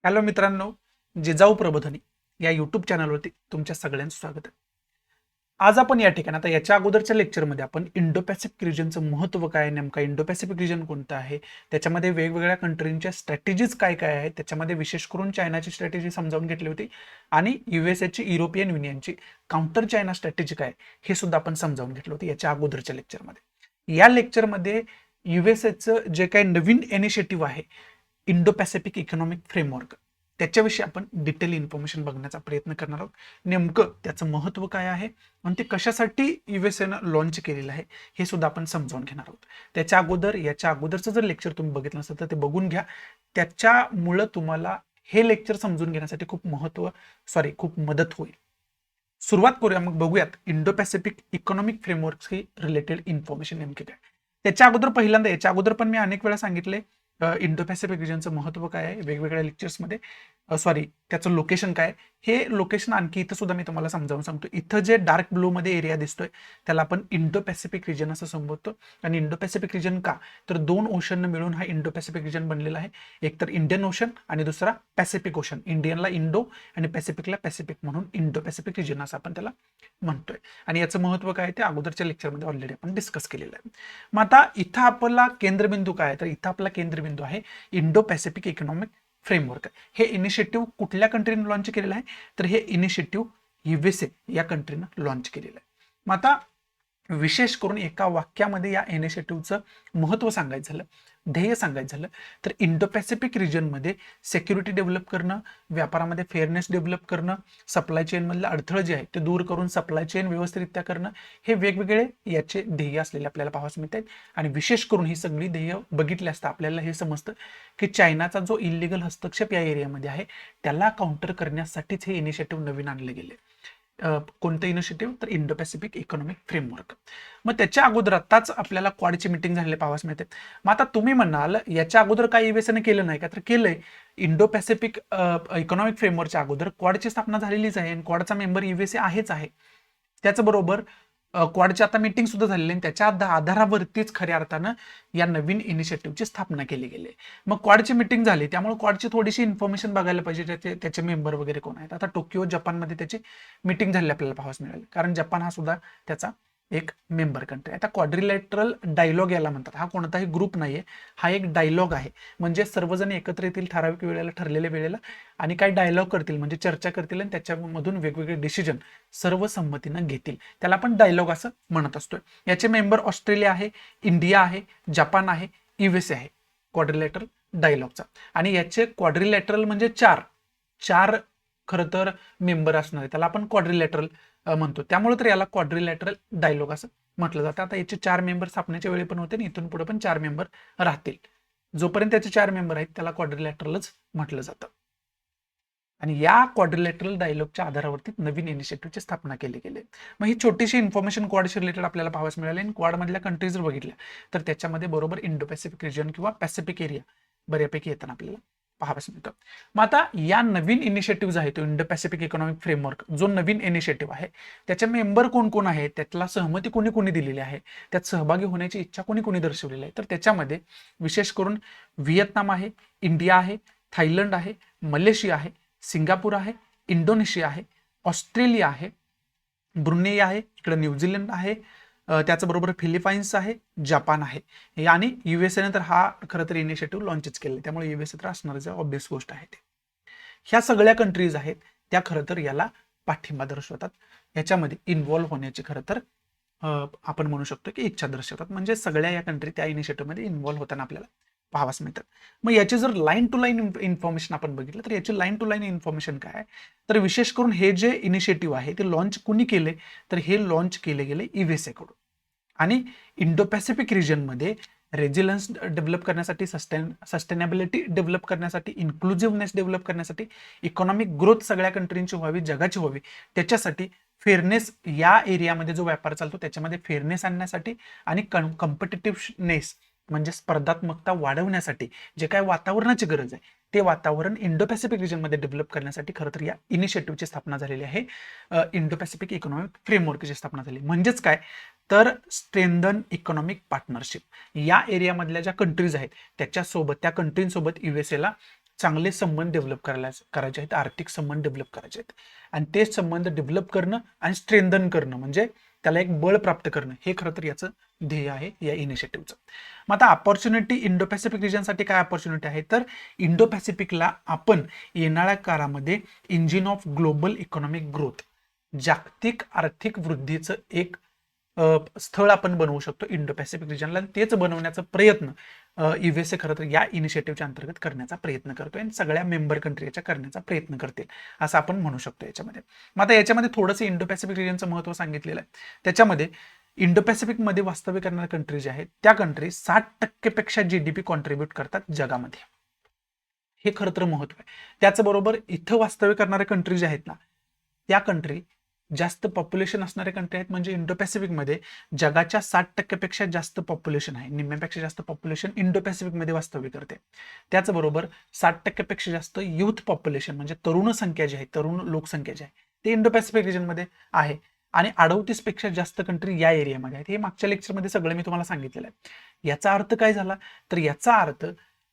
Hello मित्रांनो, जिजाऊ प्रबोधिनी या YouTube चॅनलवरती तुमच्या सगळ्यांचं स्वागत आहे. आज आपण या ठिकाणी आता याच्या अगोदरच्या लेक्चरमध्ये आपण इंडो पॅसिफिक रिजनचं महत्त्व काय आहे, नेमका इंडो पॅसिफिक रिजन कोणतं आहे, त्याच्यामध्ये वेगवेगळ्या कंट्रींच्या स्ट्रॅटेजीज काय काय आहेत, त्याच्यामध्ये विशेष करून चायनाची स्ट्रॅटेजी समजावून घेतली होती आणि युएसएची युरोपियन युनियनची काउंटर चायना स्ट्रॅटेजी काय हे सुद्धा आपण समजावून घेतलं होतं याच्या अगोदरच्या लेक्चरमध्ये. या लेक्चरमध्ये युएसएचं जे काही नवीन इनिशिएटिव्ह आहे इंडो पॅसिफिक इकॉनॉमिक फ्रेमवर्क त्याच्याविषयी आपण डिटेल इन्फॉर्मेशन बघण्याचा प्रयत्न करणार आहोत. नेमकं त्याचं महत्त्व काय आहे आणि ते कशासाठी युएसएनं लॉन्च केलेलं आहे हे सुद्धा आपण समजावून घेणार आहोत. त्याच्या अगोदर याच्या अगोदरचं जर लेक्चर तुम्ही बघितलं नसेल तर ते बघून घ्या. त्याच्यामुळं तुम्हाला हे लेक्चर समजून घेण्यासाठी खूप मदत होईल. सुरुवात करूया, मग बघूयात इंडो पॅसिफिक इकॉनॉमिक फ्रेमवर्कशी रिलेटेड इन्फॉर्मेशन नेमकी काय. त्याच्या अगोदर पहिल्यांदा याच्या अगोदर पण मी अनेक वेळा सांगितले इंडो पॅसिफिक रिजनचं महत्त्व काय आहे वेगवेगळ्या लेक्चर्समध्ये. त्याचं लोकेशन काय, हे लोकेशन आणखी इथं सुद्धा मी तुम्हाला समजावून सांगतो. इथं जे डार्क ब्लू मध्ये एरिया दिसतोय त्याला आपण इंडो पॅसिफिक रिजन असं संबोधतो. आणि इंडो पॅसिफिक रिजन का, तर दोन ओशन मिळून हा इंडो पॅसिफिक रिजन बनलेला आहे. एक तर इंडियन ओशन आणि दुसरा पॅसिफिक ओशन. इंडियनला इंडो आणि पॅसिफिकला पॅसिफिक म्हणून इंडो पॅसिफिक रिजन असं आपण त्याला म्हणतोय. आणि याचं महत्त्व काय ते अगोदरच्या लेक्चरमध्ये ऑलरेडी आपण डिस्कस केलेलं आहे. मग आता इथं आपला केंद्रबिंदू काय आहे, तर इथं आपला केंद्रबिंदू आहे इंडो पॅसिफिक इकॉनॉमिक फ्रेमवर्क. हे इनिशिएटिव्ह कुठल्या कंट्रीने लॉन्च केलेलं आहे, तर हे इनिशिएटिव्ह युएसए या कंट्रीनं लॉन्च केलेलं आहे. मग आता विशेष करून एका वाक्यामध्ये या इनिशिएटिव्हचं महत्त्व सांगायचं झालं, ध्येय सांगायचं झालं, तर इंडो पॅसिफिक रिजनमध्ये सेक्युरिटी डेव्हलप करणं, व्यापारामध्ये फेअरनेस डेव्हलप करणं, सप्लाय चेनमधले अडथळे जे आहेत ते दूर करून सप्लाय चेन व्यवस्थितरित्या करणं, हे वेगवेगळे याचे ध्येय असलेले आपल्याला पाहावयास मिळत आहेत. आणि विशेष करून ही सगळी ध्येय बघितली असता आपल्याला हे समजतं की चायनाचा जो इलिगल हस्तक्षेप या एरियामध्ये आहे त्याला काउंटर करण्यासाठीच हे इनिशिएटिव्ह नवीन आणले गेले. कोणतं इनिशिएटिव्ह, तर इंडो पॅसिफिक इकॉनॉमिक फ्रेमवर्क. मग त्याच्या अगोदर आताच आपल्याला क्वाडची मीटिंग झालेले पाहावयास मिळते. मग आता तुम्ही म्हणाल याच्या अगोदर काय युएसएने केलं नाही का, तर केलंय. इंडो पॅसिफिक इकॉनॉमिक फ्रेमवर्कच्या अगोदर क्वाडची स्थापना झालेलीच आहे आणि क्वाडचा मेंबर युएसए आहेच आहे. त्याचबरोबर क्वाडची आता मीटिंग सुद्धा झालेली आहे. त्याच्या आधारावरतीच खऱ्या अर्थानं या नवीन इनिशिएटिव्हची स्थापना केली गेली. मग क्वाडची मीटिंग झाली त्यामुळे क्वाडची थोडीशी इन्फॉर्मेशन बघायला पाहिजे, त्याचे मेंबर वगैरे कोण आहेत. आता टोकियो जपानमध्ये त्याची मीटिंग झाली आपल्याला पाहावयास मिळाली, कारण जपान हा सुद्धा त्याचा एक मेंबर कंट्री. आता क्वाड्रिलॅटरल डायलॉग याला म्हणतात. हा कोणताही ग्रुप नाहीये, हा एक डायलॉग आहे. म्हणजे सर्वजण एकत्र येतील ठराविक वेळेला, ठरलेल्या वेळेला, आणि काही डायलॉग करतील म्हणजे चर्चा करतील आणि त्याच्यामधून वेगवेगळे डिसिजन सर्वसंमतीनं घेतील. त्याला आपण डायलॉग असं म्हणत असतोय. याचे मेंबर ऑस्ट्रेलिया आहे, इंडिया आहे, जपान आहे, युएसए आहे क्वाड्रिलॅटरल डायलॉगचा. आणि याचे क्वाड्रिलॅटरल म्हणजे चार चार खरं तर मेंबर असणार आहे, त्याला आपण क्वाड्रिलॅटरल म्हणतो. त्यामुळे तर याला क्वाड्रिलॅटरल डायलॉग असं म्हटलं जातं. आता याचे 4 मेंबर स्थापनेच्या वेळी पण होते आणि इथून पुढे पण 4 मेंबर राहतील. जोपर्यंत त्याचे 4 मेंबर आहेत त्याला क्वाड्रिलॅटरलच म्हटलं जातं. आणि या क्वाड्रिलॅटरल डायलॉगच्या आधारावरती नवीन इनिशिएटिव्हची स्थापना केली गेली. मग ही छोटीशी इन्फॉर्मेशन क्वाडशी रिलेटेड आपल्याला पाहावयास मिळाली. आणि क्वाड मधल्या कंट्रीज जर बघितल्या तर त्याच्यामध्ये बरोबर इंडो पॅसिफिक रिजन किंवा पॅसिफिक एरिया बऱ्यापैकी येताना आपल्याला पाहावयास मिळतं. मग आता या नवीन इनिशिएटिव्ह आहे तो इंडो पॅसिफिक इकॉनॉमिक फ्रेमवर्क जो नवीन इनिशिएटिव्ह आहे त्याचे मेंबर कोण कोण आहे, त्यातला सहमती कोणी कोणी दिलेली आहे, त्यात सहभागी होण्याची इच्छा कोणी कोणी दर्शवलेली आहे, तर त्याच्यामध्ये विशेष करून व्हिएतनाम आहे, इंडिया आहे, थायलंड आहे, मलेशिया आहे, सिंगापूर आहे, इंडोनेशिया आहे, ऑस्ट्रेलिया आहे, ब्रुनेई आहे, इकडे न्यूझीलंड आहे, त्याचबरोबर फिलिपाईन्स आहे, जपान आहे. आणि युएसएने तर हा खरं तर इनिशिएटिव्ह लॉन्चच केले, त्यामुळे युएसए तर असणारच ऑब्वियस गोष्ट आहे. ह्या सगळ्या कंट्रीज आहेत त्या खरं तर याला पाठिंबा दर्शवतात, याच्यामध्ये इन्व्हॉल्व्ह होण्याची खरं तर आपण म्हणू शकतो की इच्छा दर्शवतात. म्हणजे सगळ्या या कंट्री त्या इनिशिएटिव्हमध्ये इन्व्हॉल्व्ह होताना आपल्याला पाहावयास मिळतात. मग याची जर लाईन टू लाईन इन्फॉर्मेशन आपण बघितलं तर याची लाईन टू लाईन इन्फॉर्मेशन काय आहे, तर विशेष करून हे जे इनिशिएटिव्ह आहे ते लॉन्च कुणी केले, तर हे लॉन्च केले गेले युएसए कडून. आणि इंडो पॅसिफिक रिजनमध्ये रेझिलन्स डेव्हलप करण्यासाठी, सस्टेनेबिलिटी डेव्हलप करण्यासाठी, इन्क्लुझिव्हनेस डेव्हलप करण्यासाठी, इकॉनॉमिक ग्रोथ सगळ्या कंट्रींची व्हावी, जगाची व्हावी, त्याच्यासाठी फेअरनेस या एरियामध्ये जो व्यापार चालतो त्याच्यामध्ये फेअरनेस आणण्यासाठी आणि कॉम्पिटिटिव्हनेस म्हणजे स्पर्धात्मकता वाढवण्यासाठी जे काय वातावरणाची गरज आहे ते वातावरण इंडो पॅसिफिक रिजनमध्ये डेव्हलप करण्यासाठी खरं तर या इनिशिएटिव्हची स्थापना झालेली आहे. इंडो पॅसिफिक इकॉनॉमिक फ्रेमवर्कची स्थापना झाली. म्हणजेच काय, तर स्ट्रेंथन इकॉनॉमिक पार्टनरशिप. या एरियामधल्या ज्या कंट्रीज आहेत त्या कंट्रींसोबत युएसएला चांगले संबंध डेव्हलप करायचे आहेत, आर्थिक संबंध डेव्हलप करायचे आहेत. आणि ते संबंध डेव्हलप करणं आणि स्ट्रेंथन करणं म्हणजे त्याला एक बळ प्राप्त करणं, हे खरं तर याचं ध्येय आहे या इनिशिएटिव्हचं. मग आता अपॉर्च्युनिटी इंडो पॅसिफिक रिजनसाठी काय अपॉर्च्युनिटी आहे, तर इंडो पॅसिफिकला आपण येणाऱ्या काळामध्ये engine of global economic growth, जागतिक आर्थिक वृद्धीचं एक स्थळ आपण बनवू शकतो इंडो पॅसिफिक रिजनला. तेच बनवण्याचा प्रयत्न युएसए खरं तर या इनिशिएटिव्हच्या अंतर्गत करण्याचा प्रयत्न करतोय आणि सगळ्या मेंबर कंट्रीच्या करण्याचा प्रयत्न करतील असं आपण म्हणू शकतो याच्यामध्ये. मग आता याच्यामध्ये थोडंसं इंडो पॅसिफिक रिजनचं महत्त्व सांगितलेलं आहे. त्याच्यामध्ये इंडो पॅसिफिकमध्ये वास्तव्य करणाऱ्या कंट्री ज्या आहेत त्या कंट्री 60% GDP कॉन्ट्रीब्युट करतात जगामध्ये. हे खरं तर महत्व आहे. त्याचबरोबर इथं वास्तव्य करणाऱ्या कंट्री ज्या आहेत ना त्या कंट्री जास्त पॉप्युलेशन असणारे कंट्री आहेत. म्हणजे इंडो पॅसिफिकमध्ये जगाच्या 60%पेक्षा जास्त पॉप्युलेशन आहे, निम्म्यापेक्षा जास्त पॉप्युलेशन इंडो पॅसिफिकमध्ये वास्तव्य करते. त्याचबरोबर 60%पेक्षा जास्त युथ पॉप्युलेशन म्हणजे तरुण संख्या जी आहे, तरुण लोकसंख्या जी आहे ते इंडो पॅसिफिक रिजनमध्ये आहे. आणि 38पेक्षा जास्त कंट्री या एरियामध्ये आहेत. हे मागच्या लेक्चरमध्ये सगळं मी तुम्हाला सांगितलेलं आहे. याचा अर्थ काय झाला, तर याचा अर्थ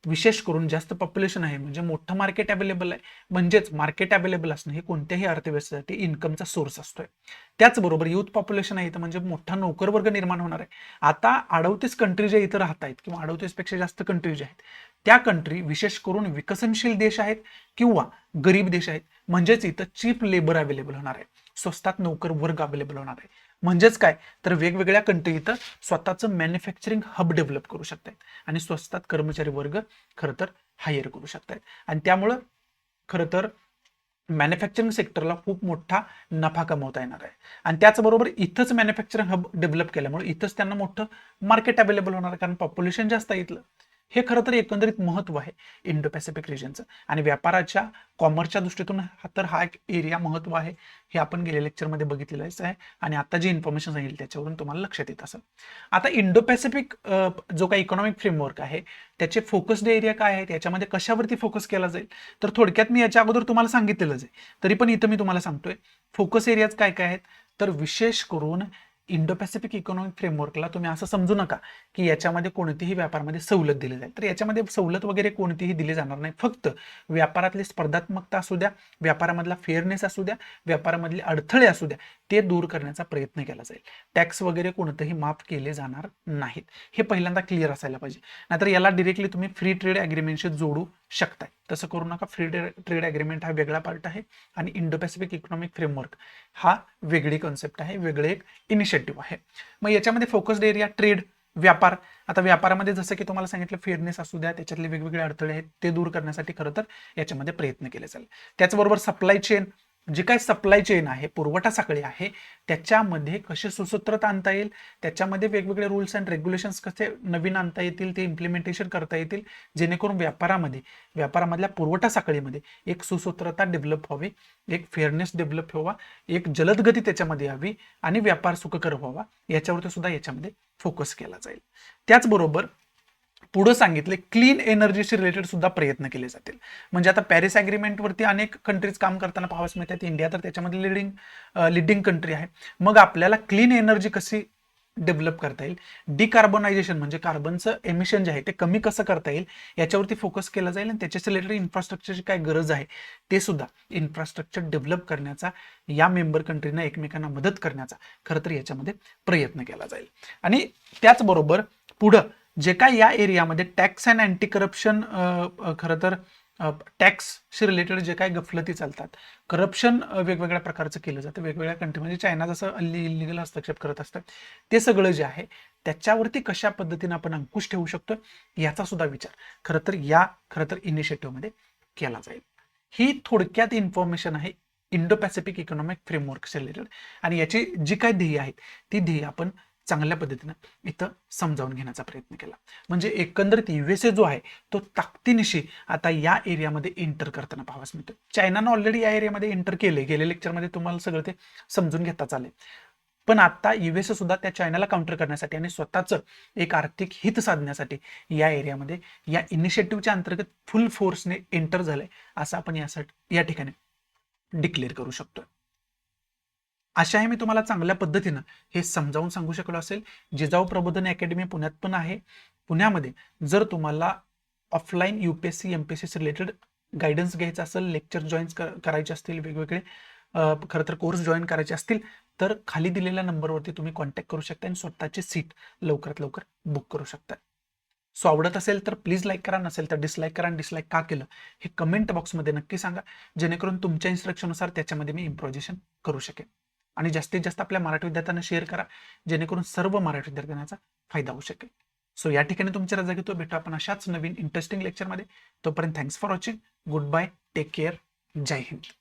विशेष करून जास्त पॉप्युलेशन आहे म्हणजे मोठं मार्केट अवेलेबल आहे, म्हणजेच मार्केट अवेलेबल असणं हे कोणत्याही अर्थव्यवस्थेसाठी इन्कमचा सोर्स असतोय. त्याचबरोबर युथ पॉप्युलेशन आहे म्हणजे मोठा नोकर वर्ग निर्माण होणार आहे. आता 38 कंट्री ज्या इथं राहत आहेत किंवा 38 पेक्षा जास्त कंट्री ज्या आहेत त्या कंट्री विशेष करून विकसनशील देश आहेत किंवा गरीब देश आहेत. म्हणजेच इथं चीप लेबर अवेलेबल होणार आहे, स्वस्तात नोकर वर्ग अवेलेबल होणार आहे. म्हणजेच काय, तर वेगवेगळ्या कंट्री इथं स्वतःचं मॅन्युफॅक्चरिंग हब डेव्हलप करू शकतात आणि स्वस्तात कर्मचारी वर्ग खरं तर हायर करू शकतात. आणि त्यामुळं खरं तर मॅन्युफॅक्चरिंग सेक्टरला खूप मोठा नफा कमवता येणार आहे. आणि त्याचबरोबर इथंच मॅन्युफॅक्चरिंग हब डेव्हलप केल्यामुळे इथंच त्यांना मोठं मार्केट अवेलेबल होणार आहे, कारण पॉप्युलेशन जास्त आहे इथलं. हे खरं तर एकंदरीत महत्व आहे इंडो पॅसिफिक रिजनचं. आणि व्यापाराच्या कॉमर्सच्या दृष्टीतून तर हा एक एरिया महत्व आहे, हे आपण गेल्या लेक्चरमध्ये बघितलेलंच आहे. आणि आता जी इन्फॉर्मेशन सांगितली त्याच्यावरून तुम्हाला लक्षात येत असेल. आता इंडो पॅसिफिक जो काही इकॉनॉमिक फ्रेमवर्क आहे त्याचे फोकस्ड एरिया काय आहेत, याच्यामध्ये कशावरती फोकस केला जाईल, तर थोडक्यात मी याच्या अगोदर तुम्हाला सांगितलेलंच आहे, तरी पण इथं मी तुम्हाला सांगतोय फोकस एरियाज काय काय आहेत. तर विशेष करून इंडो पॅसिफिक इकॉनॉमिक फ्रेमवर्कला तुम्ही असं समजू नका की याच्यामध्ये कोणतीही व्यापारामध्ये सवलत दिली जाईल. तर याच्यामध्ये सवलत वगैरे कोणतीही दिली जाणार नाही. फक्त व्यापारातली स्पर्धात्मकता असू द्या, व्यापारामधला फेअरनेस असू द्या, व्यापारामधले अडथळे असू द्या, ते दूर करण्याचा प्रयत्न केला जाईल. टॅक्स वगैरे कोणतेही माफ केले जाणार नाहीत, हे पहिल्यांदा क्लिअर असायला पाहिजे. नाहीतर याला डिरेक्टली तुम्ही फ्री ट्रेड ॲग्रीमेंटशी जोडू शकताय, तसं करू नका. फ्री ट्रेड ॲग्रीमेंट हा वेगळा पार्ट आहे आणि इंडो पॅसिफिक इकॉनॉमिक फ्रेमवर्क हा वेगळी कॉन्सेप्ट आहे, वेगळे एक इनिशिएटिव्ह आहे. मग याच्यामध्ये फोकस्ड एरिया ट्रेड, व्यापार. आता व्यापारामध्ये जसं की तुम्हाला सांगितलं फेअरनेस असू द्या, त्याच्यातले वेगवेगळे अडथळे आहेत ते दूर करण्यासाठी खरं तर याच्यामध्ये प्रयत्न केले जाईल. त्याचबरोबर सप्लाय चेन, जे काय सप्लाय चेन आहे, पुरवठा साखळी आहे, त्याच्यामध्ये कसे सुसूत्रता आणता येईल, त्याच्यामध्ये वेगवेगळे रूल्स अँड रेग्युलेशन्स कसे नवीन आणता येतील, ते इम्प्लिमेंटेशन करता येतील, जेणेकरून व्यापारामधल्या पुरवठा साखळीमध्ये एक सुसूत्रता डेव्हलप व्हावी, एक फेअरनेस डेव्हलप व्हावा, एक जलद गती त्याच्यामध्ये यावी आणि व्यापार सुखकर व्हावा, याच्यावरती सुद्धा याच्यामध्ये फोकस केला जाईल. त्याचबरोबर पुढे सांगितले क्लीन एनर्जीशी रिलेटेड सुद्धा प्रयत्न केले जातील. म्हणजे आता पॅरिस ॲग्रीमेंटवरती अनेक कंट्रीज काम करताना पाहावयास मिळतात. इंडिया तर त्याच्यामध्ये लिडिंग कंट्री आहे. मग आपल्याला क्लीन एनर्जी कशी डेव्हलप करता येईल, डिकार्बनायझेशन म्हणजे कार्बनचं एमिशन जे आहे ते कमी कसं करता येईल, याच्यावरती फोकस केला जाईल. आणि त्याच्याशी रिलेटेड इन्फ्रास्ट्रक्चरची काय गरज आहे ते सुद्धा इन्फ्रास्ट्रक्चर डेव्हलप करण्याचा, या मेंबर कंट्रीना एकमेकांना मदत करण्याचा खरं तर याच्यामध्ये प्रयत्न केला जाईल. आणि त्याचबरोबर पुढं जे काय या एरियामध्ये टॅक्स अँड अँटी करप्शन, खरं तर टॅक्सशी रिलेटेड जे काय गफलती चालतात, करप्शन वेगवेगळ्या प्रकारचं केलं जातं वेगवेगळ्या कंट्रीमध्ये. चायना जसं इलिगल हस्तक्षेप करत असतं, ते सगळं जे आहे त्याच्यावरती कशा पद्धतीने आपण अंकुश ठेवू शकतो याचा सुद्धा विचार खरं तर इनिशिएटिव्हमध्ये केला जाईल. ही थोडक्यात इन्फॉर्मेशन आहे इंडो पॅसिफिक इकॉनॉमिक फ्रेमवर्कशी रिलेटेड. आणि याची जी काय ध्येय आहेत ती ध्येय आपण चांगल्या पद्धतीनं इथं समजावून घेण्याचा प्रयत्न केला. म्हणजे एकंदरीत युएसए जो आहे तो ताकदीनिशी आता या एरियामध्ये एंटर करताना पाहावयास मिळतो. चायनानं ऑलरेडी या एरियामध्ये एंटर केले, गेल्या लेक्चरमध्ये तुम्हाला सगळं ते समजून घेता चालेल. पण आता युएसए सुद्धा त्या चायनाला काउंटर करण्यासाठी आणि स्वतःचं एक आर्थिक हित साधण्यासाठी या एरियामध्ये या इनिशिएटिव्हच्या अंतर्गत फुल फोर्सने एंटर झालंय असं आपण या ठिकाणी डिक्लेअर करू शकतो. अशा आहे मी तुम्हाला चांगल्या पद्धतीनं हे समजावून सांगू शकलो असेल. जिजाऊ प्रबोधन अकॅडमी पुण्यात पण आहे. पुण्यामध्ये जर तुम्हाला offline UPSC MPSC related guidance घ्यायचा असेल, लेक्चर जॉईन करायचे असतील, वेगवेगळे खरं तर कोर्स जॉईन करायचे असतील तर खाली दिलेल्या नंबरवरती तुम्ही कॉन्टॅक्ट करू शकता आणि स्वतःची सीट लवकरात लवकर बुक करू शकता. सो आवडत असेल तर प्लीज लाईक करा, नसेल तर डिसलाईक करा. आणि डिसलाईक का केलं हे कमेंट बॉक्समध्ये नक्की सांगा, जेणेकरून तुमच्या इन्स्ट्रक्शननुसार त्याच्यामध्ये मी इम्प्रोव्हायझेशन करू शकेन. आणि जास्तीत जास्त आपल्या मराठी विद्यार्थ्यांना शेअर करा, जेणेकरून सर्व मराठी विद्यार्थ्यांचा फायदा होऊ शकेल. सो या ठिकाणी तुमची रजा घेतो. भेटू आपण अशाच नवीन इंटरेस्टिंग लेक्चरमध्ये. तोपर्यंत thanks for watching. Good bye, take care, जय हिंद.